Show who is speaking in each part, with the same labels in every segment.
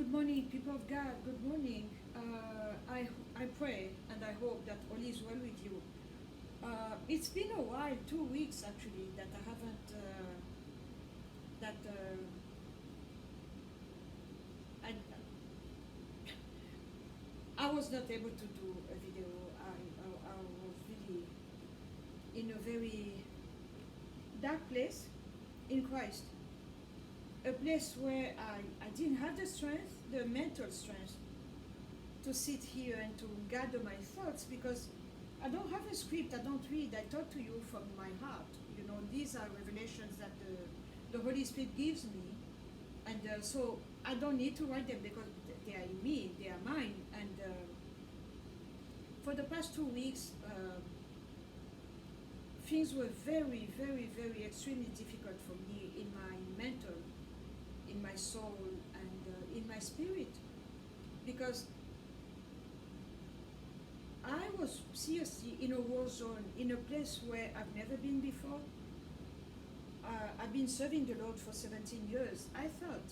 Speaker 1: Good morning, people of God. Good morning. I pray and I hope that all is well with you. It's been a while, 2 weeks actually, that I haven't, that I, I was not able to do a video. I was really in a very dark place in Christ. A place where I didn't have the strength, the mental strength, to sit here and to gather my thoughts because I don't have a script, I don't read, I talk to you from my heart. You know, these are revelations that the Holy Spirit gives me, and so I don't need to write them because they are in me, they are mine. And for the past 2 weeks, things were very, very, very extremely difficult for me in my mental, in my soul, and in my spirit because I was seriously in a war zone, in a place where I've never been before. I've been serving the Lord for 17 years. I thought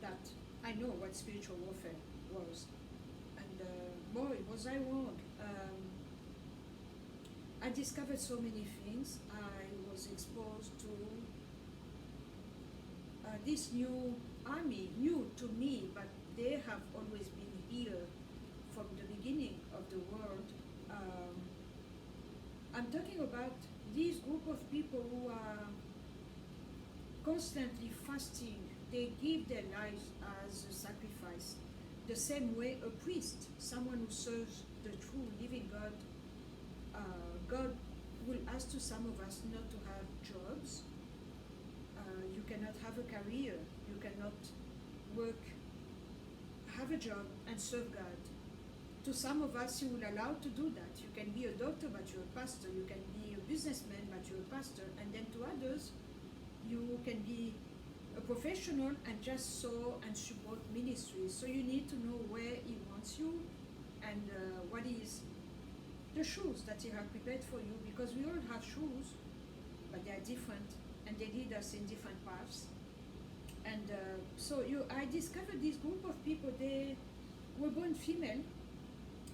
Speaker 1: that I know what spiritual warfare was. And boy, was I wrong. I discovered so many things. I was exposed to this new army, new to me, but they have always been here from the beginning of the world. I'm talking about this group of people who are constantly fasting. They give their lives as a sacrifice. The same way a priest, someone who serves the true living God, God will ask to some of us not to have jobs. You cannot have a career. You cannot work, have a job and serve God. To some of us, you will allow to do that. You can be a doctor, but you're a pastor. You can be a businessman, but you're a pastor. And then to others, you can be a professional and just sow and support ministries. So you need to know where He wants you and what is the shoes that He has prepared for you, because we all have shoes, but they are different and they lead us in different paths. And I discovered this group of people. They were born female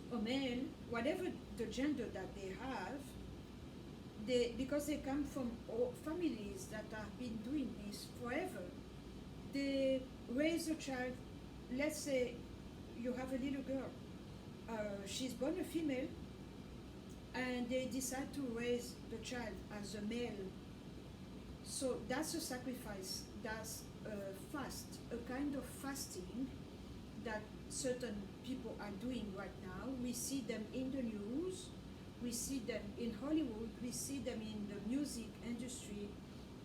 Speaker 1: or male, whatever the gender that they have, because they come from families that have been doing this forever. They raise a child. Let's say you have a little girl. She's born a female, and they decide to raise the child as a male. So that's a sacrifice. That's a fast, a kind of fasting that certain people are doing right now. We see them in the news, we see them in Hollywood, we see them in the music industry,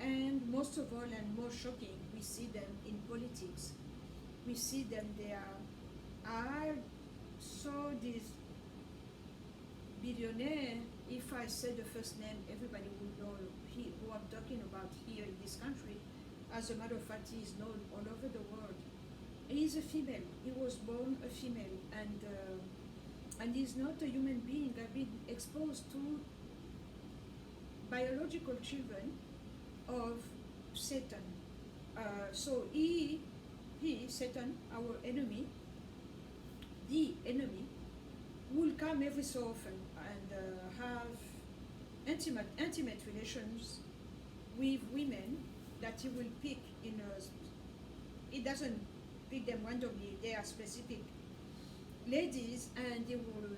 Speaker 1: and most of all, and more shocking, we see them in politics. We see them there. I saw this billionaire. If I say the first name, everybody will know who I'm talking about here in this country. As a matter of fact, he is known all over the world. He is a female. He was born a female, and he's not a human being. I've been exposed to biological children of Satan. So he, Satan, our enemy, the enemy, will come every so often and have intimate relations with women that he will pick in a. He doesn't pick them randomly. They are specific ladies, and they will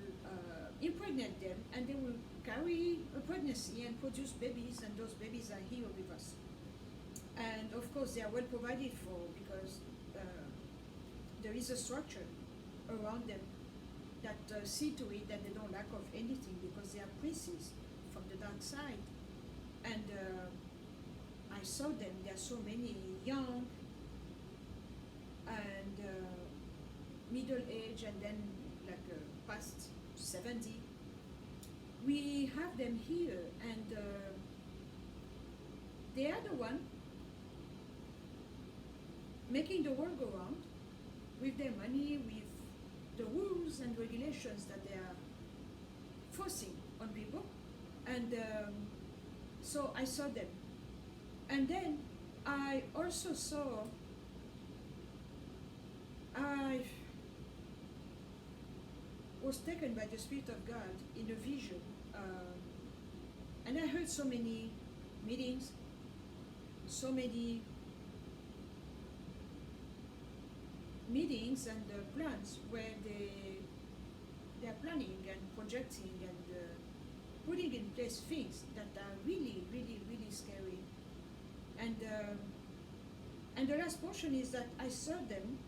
Speaker 1: impregnate them, and they will carry a pregnancy and produce babies, and those babies are here with us. And of course, they are well provided for because there is a structure around them that see to it that they don't lack of anything, because they are princes from the dark side. And I saw them. There are so many young and middle age, and then like past 70. We have them here, and they are the one making the world go round with their money, with the rules and regulations that they are forcing on people. And so I saw them. And then I also saw was taken by the Spirit of God in a vision. And I heard so many meetings, so many meetings and plans where they are planning and projecting and putting in place things that are really, really, really scary. And the last portion is that I saw them.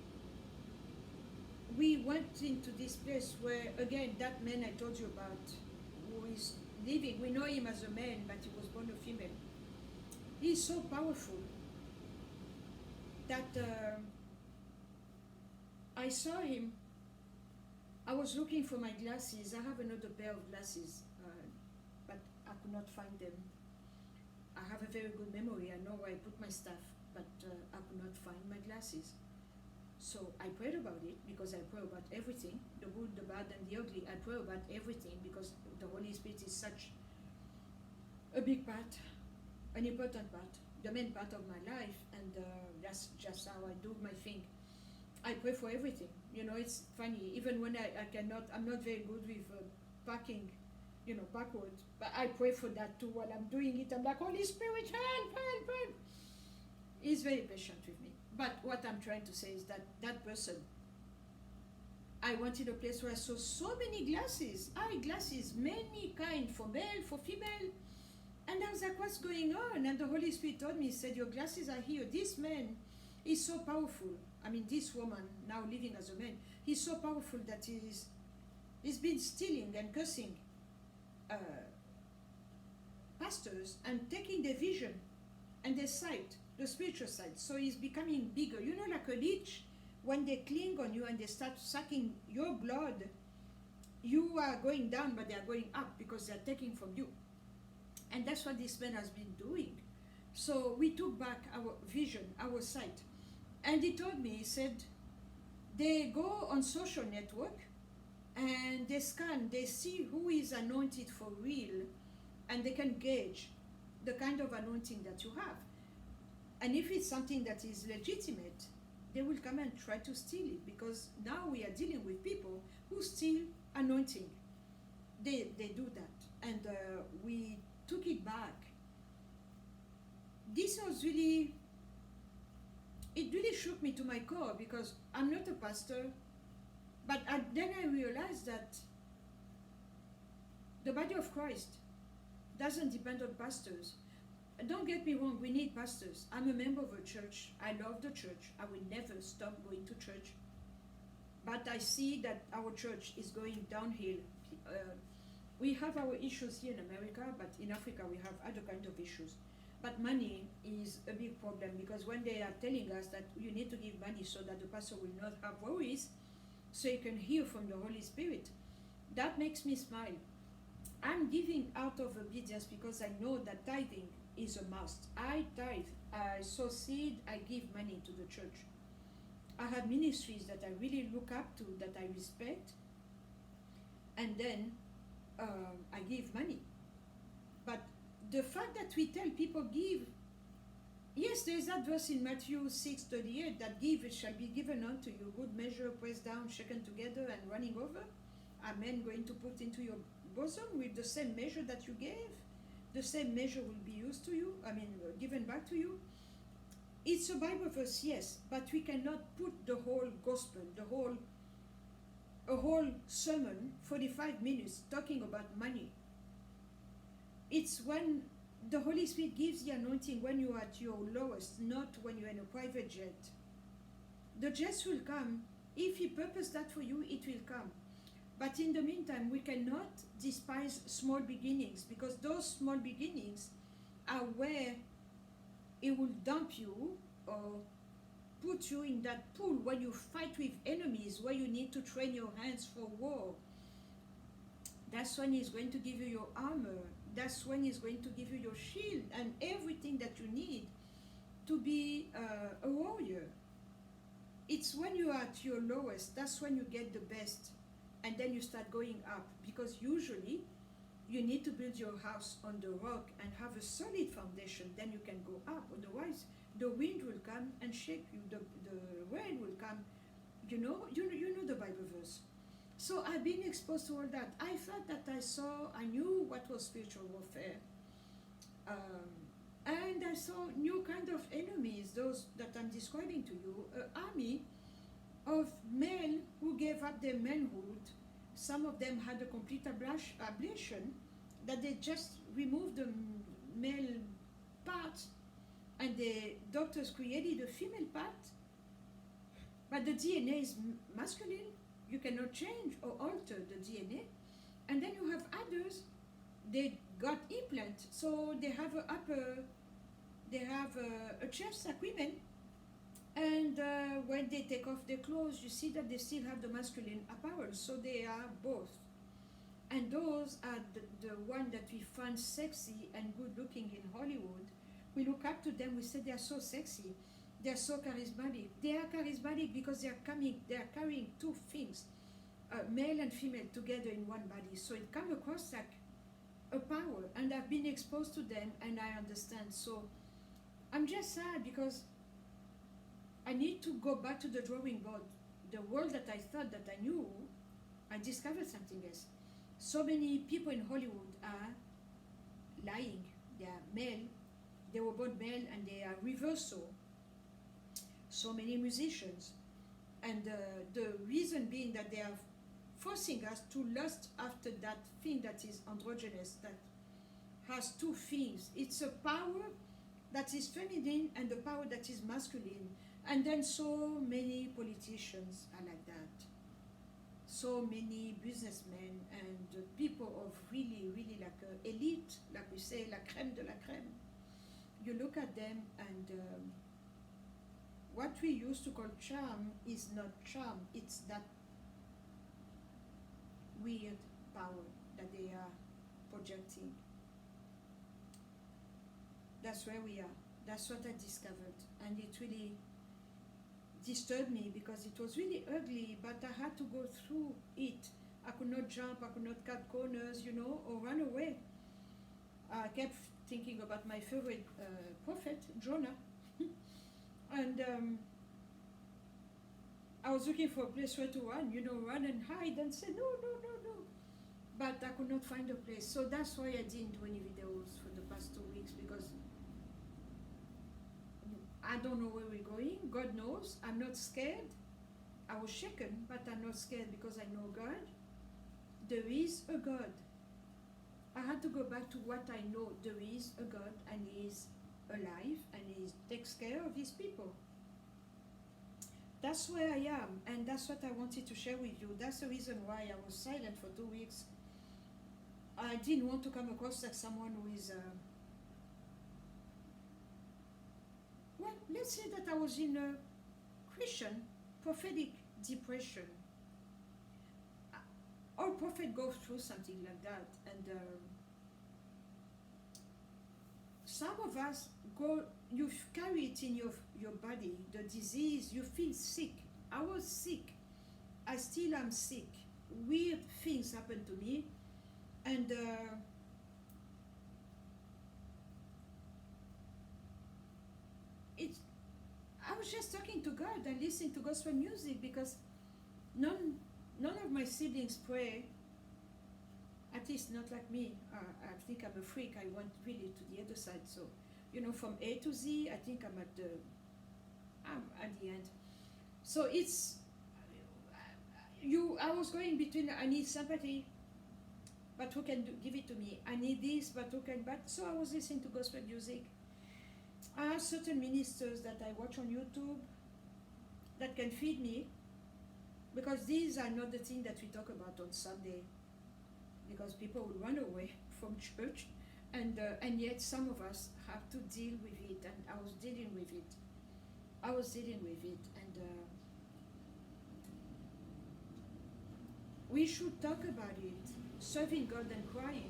Speaker 1: We went into this place where, again, that man I told you about, who is living, we know him as a man, but he was born a female. He's so powerful that I saw him. I was looking for my glasses. I have another pair of glasses, but I could not find them. I have a very good memory. I know where I put my stuff, but I could not find my glasses. So I prayed about it, because I pray about everything, the good, the bad, and the ugly. I pray about everything because the Holy Spirit is such a big part, an important part, the main part of my life, and that's just how I do my thing. I pray for everything. You know, it's funny, even when I cannot, I'm not very good with parking, you know, backwards, but I pray for that too while I'm doing it. I'm like, Holy Spirit, help, help, help. He's very patient with me. But what I'm trying to say is that that person, I went in a place where I saw so many glasses, eyeglasses, many kind, for male, for female. And I was like, what's going on? And the Holy Spirit told me, he said, your glasses are here. This man is so powerful. I mean, this woman, now living as a man, he's so powerful that he's been stealing and cursing pastors and taking their vision and their sight, the spiritual side. So he's becoming bigger. You know, like a leech, when they cling on you and they start sucking your blood, you are going down, but they are going up because they are taking from you. And that's what this man has been doing. So we took back our vision, our sight. And he told me, he said, they go on social network and they scan, they see who is anointed for real, and they can gauge the kind of anointing that you have. And if it's something that is legitimate, they will come and try to steal it, because now we are dealing with people who steal anointing. They do that. And we took it back. This was really, it really shook me to my core, because I'm not a pastor, but then I realized that the body of Christ doesn't depend on pastors. Don't get me wrong, we need pastors. I'm a member of a church. I love the church. I will never stop going to church. But I see that our church is going downhill. We have our issues here in America, but in Africa we have other kinds of issues. But money is a big problem, because when they are telling us that you need to give money so that the pastor will not have worries, so you can hear from the Holy Spirit, that makes me smile. I'm giving out of obedience because I know that tithing is a must. I tithe, I sow seed, I give money to the church. I have ministries that I really look up to, that I respect, and then I give money. But the fact that we tell people give, yes, there is that verse in Matthew 6:38 that give, it shall be given unto you, good measure, pressed down, shaken together, and running over. Amen, going to put into your bosom with the same measure that you gave. The same measure will be used to you, given back to you. It's a Bible verse, yes, but we cannot put the whole gospel, a whole sermon, 45 minutes, talking about money. It's when the Holy Spirit gives the anointing when you are at your lowest, not when you're in a private jet. The jets will come. If He purposed that for you, it will come. But in the meantime, we cannot despise small beginnings, because those small beginnings are where it will dump you or put you in that pool where you fight with enemies, where you need to train your hands for war. That's when He's going to give you your armor. That's when He's going to give you your shield and everything that you need to be a warrior. It's when you are at your lowest, that's when you get the best. And then you start going up, because usually you need to build your house on the rock and have a solid foundation, then you can go up. Otherwise, the wind will come and shake you, the rain will come. You know the Bible verse. So I've been exposed to all that. I thought that I knew what was spiritual warfare. Um, and I saw new kind of enemies, those that I'm describing to you, an army of men who gave up their manhood. Some of them had a complete ablation, that they just removed the male part, and the doctors created a female part, but the DNA is masculine. You cannot change or alter the DNA. And then you have others, they got implant, so they have a chest like women, and when they take off their clothes, you see that they still have the masculine apparel, so they are both. And those are the one that we find sexy and good looking in Hollywood. We look up to them, we say they are so sexy, they are so charismatic. They are charismatic because they are carrying two things, male and female together in one body. So it comes across like a power, and I've been exposed to them and I understand. So I'm just sad because I need to go back to the drawing board. The world that I thought that I knew, I discovered something else. So many people in Hollywood are lying. They are male, they were born male and they are reversal. So many musicians. And the reason being that they are forcing us to lust after that thing that is androgynous, that has two things. It's a power that is feminine and the power that is masculine. And then so many politicians are like that. So many businessmen and people of really, really like elite, like we say, la crème de la crème. You look at them and what we used to call charm is not charm, it's that weird power that they are projecting. That's where we are. That's what I discovered, and it really disturbed me because it was really ugly, but I had to go through it. I could not jump, I could not cut corners, or run away. I kept thinking about my favorite prophet, Jonah. And I was looking for a place where to run, run and hide and say, no. But I could not find a place. So that's why I didn't do any videos for the past 2 weeks, because I don't know where we're going. God knows. I'm not scared. I was shaken, but I'm not scared because I know God. There is a God. I had to go back to what I know. There is a God, and He is alive, and He takes care of His people. That's where I am, and that's what I wanted to share with you. That's the reason why I was silent for 2 weeks. I didn't want to come across like someone who is well, let's say that I was in a Christian prophetic depression. All prophets go through something like that, and some of us you carry it in your body, the disease, you feel sick. I was sick. I still am sick. Weird things happen to me, and I was just talking to God and listening to gospel music because none of my siblings pray, at least not like me. I think I'm a freak. I went really to the other side. So, from A to Z, I think I'm at the end. So it's, I was going between, I need sympathy, but who can give it to me? I need this, but who can, so I was listening to gospel music. I have certain ministers that I watch on YouTube that can feed me, because these are not the things that we talk about on Sunday, because people will run away from church, and yet some of us have to deal with it, and I was dealing with it, and we should talk about it, serving God and crying,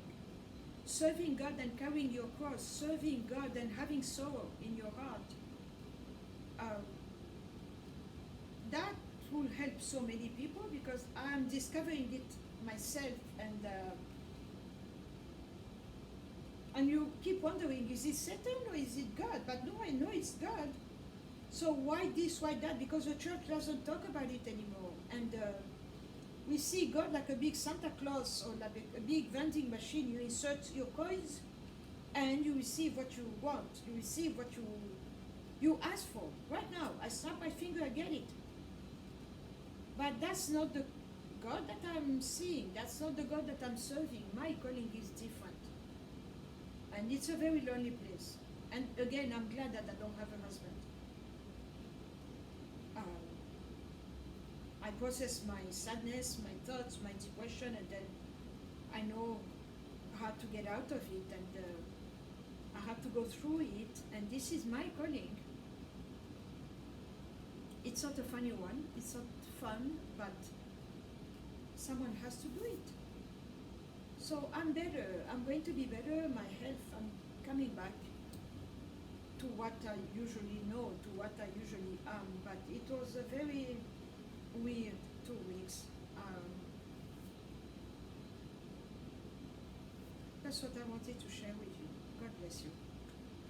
Speaker 1: serving God and carrying your cross, serving God and having sorrow in your heart. That will help so many people, because I'm discovering it myself, and you keep wondering, is it Satan or is it God? But no, I know it's God. So why this, why that? Because the church doesn't talk about it anymore. And We see God like a big Santa Claus or like a big vending machine. You insert your coins and you receive what you want. You receive what you ask for. Right now, I snap my finger, I get it. But that's not the God that I'm seeing. That's not the God that I'm serving. My calling is different. And it's a very lonely place. And again, I'm glad that I don't have a husband. I process my sadness, my thoughts, my depression, and then I know how to get out of it, and I have to go through it, and this is my calling. It's not a funny one, it's not fun, but someone has to do it. So I'm better, I'm going to be better, my health, I'm coming back to what I usually know, to what I usually am, but it was a very weird 2 weeks. That's what I wanted to share with you. God bless you.